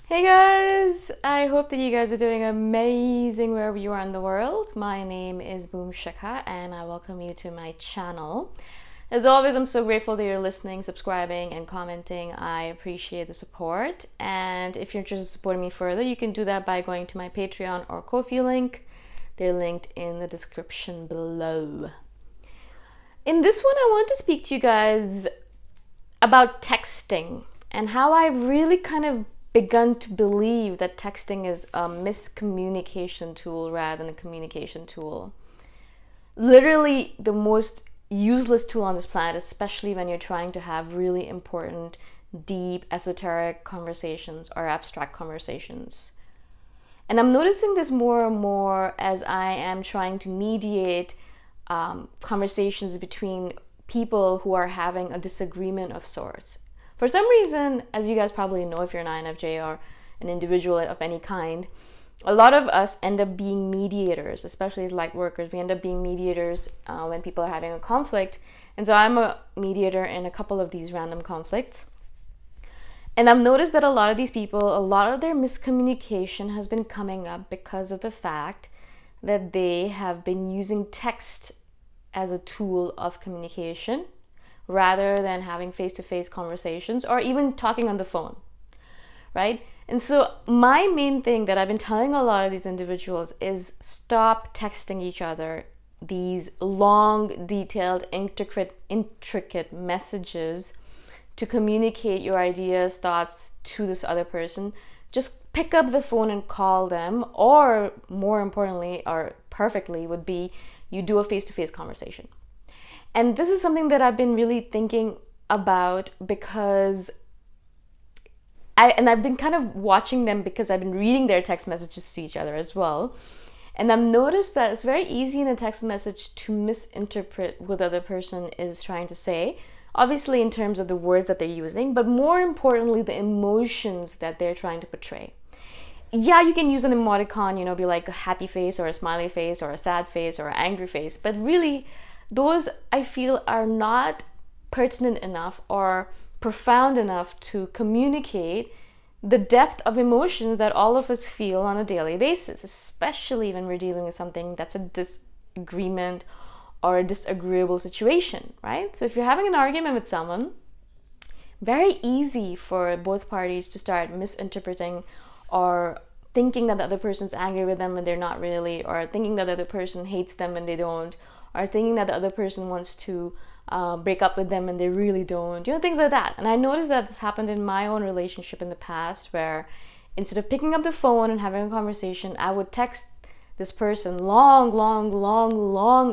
Hey guys! I hope that you guys are doing amazing wherever you are in the world. My name is Shikha and I welcome you to my channel. As always, I'm so grateful that you're listening, subscribing, and commenting. I appreciate the support. And if you're interested in supporting me further, you can do that by going to my Patreon or Ko-fi link. They're linked in the description below. In this one, I want to speak to you guys about texting and how I really kind of begun to believe that texting is a miscommunication tool rather than a communication tool. Literally the most useless tool on this planet, especially when you're trying to have really important, deep, esoteric conversations or abstract conversations. And I'm noticing this more and more as I am trying to mediate conversations between people who are having a disagreement of sorts. For some reason, as you guys probably know if you're an INFJ or an individual of any kind, a lot of us end up being mediators, especially as light workers. We end up being mediators when people are having a conflict. And so I'm a mediator in a couple of these random conflicts. And I've noticed that a lot of these people, a lot of their miscommunication has been coming up because of the fact that they have been using text as a tool of communication rather than having face-to-face conversations or even talking on the phone, right? And so my main thing that I've been telling a lot of these individuals is stop texting each other these long, detailed, intricate messages to communicate your ideas, thoughts to this other person. Just pick up the phone and call them, or more importantly, or perfectly, would be you do a face-to-face conversation. And this is something that I've been really thinking about because I've been kind of watching them because I've been reading their text messages to each other as well. And I've noticed that it's very easy in a text message to misinterpret what the other person is trying to say. Obviously in terms of the words that they're using, but more importantly, the emotions that they're trying to portray. Yeah, you can use an emoticon, be like a happy face or a smiley face or a sad face or an angry face, but really those I feel are not pertinent enough or profound enough to communicate the depth of emotions that all of us feel on a daily basis, especially when we're dealing with something that's a disagreement or a disagreeable situation, right? So if you're having an argument with someone, very easy for both parties to start misinterpreting or thinking that the other person's angry with them when they're not really, or thinking that the other person hates them when they don't, or thinking that the other person wants to break up with them and they really don't, things like that. And I noticed that this happened in my own relationship in the past, where instead of picking up the phone and having a conversation, I would text this person long,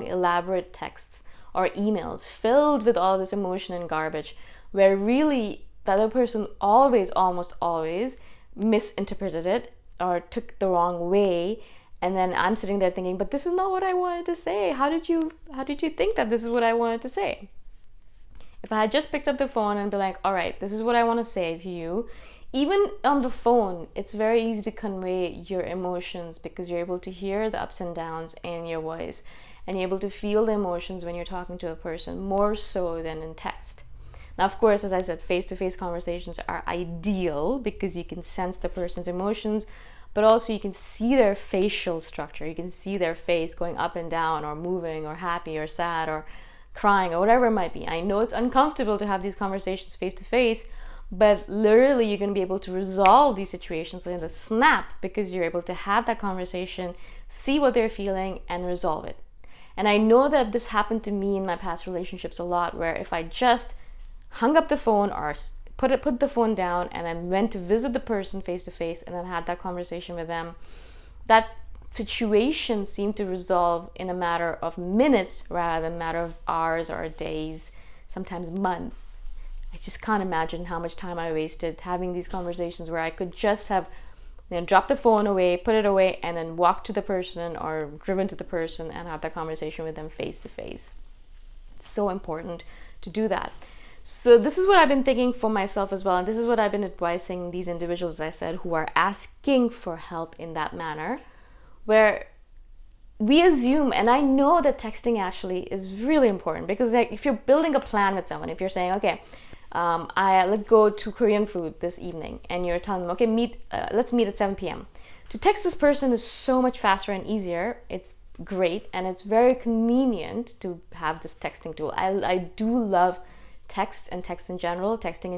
elaborate texts or emails filled with all this emotion and garbage, where really the other person almost always misinterpreted it or took the wrong way. And then I'm sitting there thinking, but this is not what I wanted to say. How did you think that this is what I wanted to say? If I had just picked up the phone and be like, all right, this is what I want to say to you. Even on the phone, it's very easy to convey your emotions because you're able to hear the ups and downs in your voice and you're able to feel the emotions when you're talking to a person more so than in text. Now, of course, as I said, face-to-face conversations are ideal because you can sense the person's emotions, but also you can see their facial structure. You can see their face going up and down or moving or happy or sad or crying or whatever it might be. I know it's uncomfortable to have these conversations face to face, but literally you're going to be able to resolve these situations in a snap because you're able to have that conversation, see what they're feeling, and resolve it. And I know that this happened to me in my past relationships a lot, where if I just hung up the phone or put the phone down and then went to visit the person face to face and then had that conversation with them, that situation seemed to resolve in a matter of minutes rather than a matter of hours or days, sometimes months. I just can't imagine how much time I wasted having these conversations where I could just have dropped the phone away, put it away, and then walked to the person or driven to the person and have that conversation with them face to face. It's so important to do that. So this is what I've been thinking for myself as well, and this is what I've been advising these individuals, as I said, who are asking for help in that manner, where we assume, and I know that texting actually is really important because, like, if you're building a plan with someone, if you're saying, okay, let's go to Korean food this evening, and you're telling them, okay, let's meet at 7 p.m. To text this person is so much faster and easier. It's great, and it's very convenient to have this texting tool. I do love texting in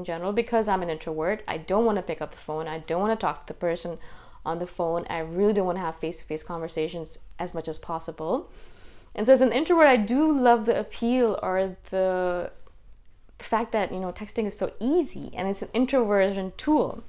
general, because I'm an introvert. I don't want to pick up the phone. I don't want to talk to the person on the phone. I really don't want to have face-to-face conversations as much as possible. And so as an introvert, I do love the appeal, or the fact that, texting is so easy and it's an introversion tool.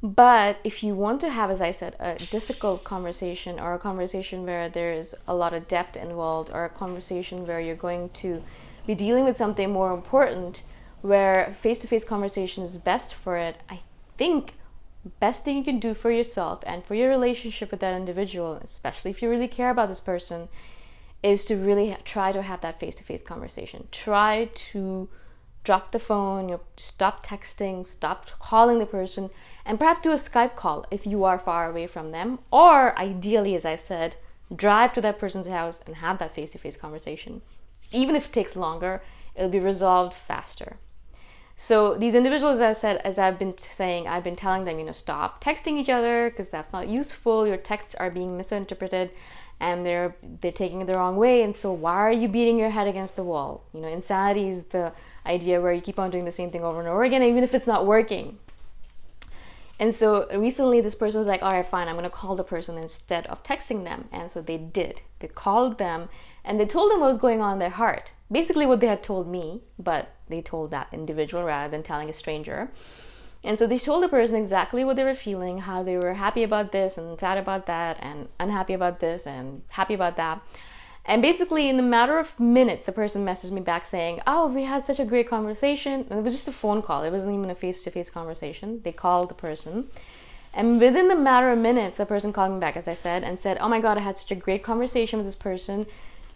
But if you want to have, as I said, a difficult conversation, or a conversation where there's a lot of depth involved, or a conversation where you're going to be dealing with something more important, where face-to-face conversation is best for it, I think best thing you can do for yourself and for your relationship with that individual, especially if you really care about this person, is to really try to have that face-to-face conversation. Try to drop the phone, stop texting, stop calling the person, and perhaps do a Skype call if you are far away from them. Or ideally, as I said, drive to that person's house and have that face-to-face conversation. Even if it takes longer, it'll be resolved faster. So these individuals, as I said, as I've been saying, I've been telling them, stop texting each other, because that's not useful. Your texts are being misinterpreted, and they're taking it the wrong way. And so why are you beating your head against the wall? Insanity is the idea where you keep on doing the same thing over and over again, even if it's not working. And so recently this person was like, all right, fine, I'm going to call the person instead of texting them. And so they did. They called them, and they told them what was going on in their heart. Basically what they had told me, but they told that individual rather than telling a stranger. And so they told the person exactly what they were feeling, how they were happy about this and sad about that, and unhappy about this and happy about that. And basically in a matter of minutes, the person messaged me back saying, oh, we had such a great conversation. And it was just a phone call. It wasn't even a face-to-face conversation. They called the person. And within the matter of minutes, the person called me back, as I said, and said, oh my God, I had such a great conversation with this person.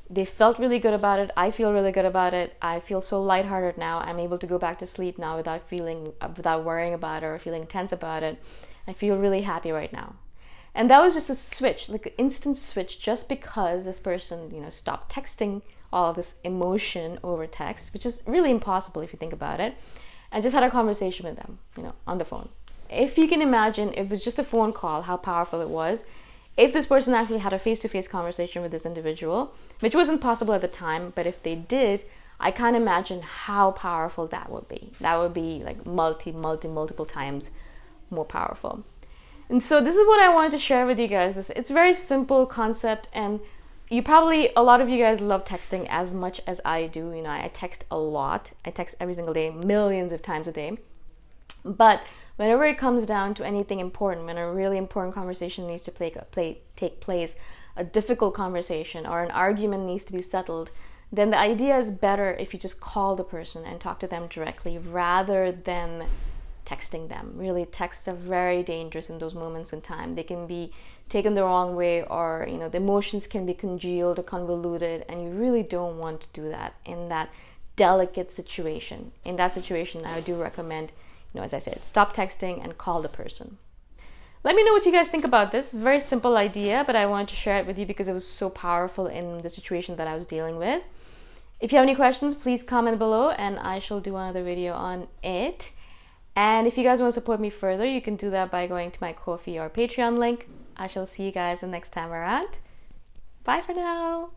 They felt really good about it. I feel really good about it. I feel so lighthearted now. I'm able to go back to sleep now without worrying about it or feeling tense about it. I feel really happy right now. And that was just a switch, like an instant switch, just because this person, stopped texting all of this emotion over text, which is really impossible if you think about it, and just had a conversation with them, on the phone. If you can imagine, if it was just a phone call, how powerful it was. If this person actually had a face-to-face conversation with this individual, which wasn't possible at the time, but if they did, I can't imagine how powerful that would be. That would be like multiple times more powerful. And so this is what I wanted to share with you guys. It's a very simple concept, and a lot of you guys love texting as much as I do. I text a lot. I text every single day, millions of times a day. But whenever it comes down to anything important, when a really important conversation needs to take place, a difficult conversation or an argument needs to be settled, then the idea is better if you just call the person and talk to them directly rather than texting them. Really, texts are very dangerous in those moments in time. They can be taken the wrong way, or the emotions can be congealed or convoluted, and you really don't want to do that in that delicate situation. In that situation, I do recommend, as I said, stop texting and call the person. Let me know what you guys think about this. It's a very simple idea, but I wanted to share it with you because it was so powerful in the situation that I was dealing with. If you have any questions, please comment below and I shall do another video on it. And if you guys want to support me further, you can do that by going to my Ko-fi or Patreon link. I shall see you guys the next time around. Bye for now.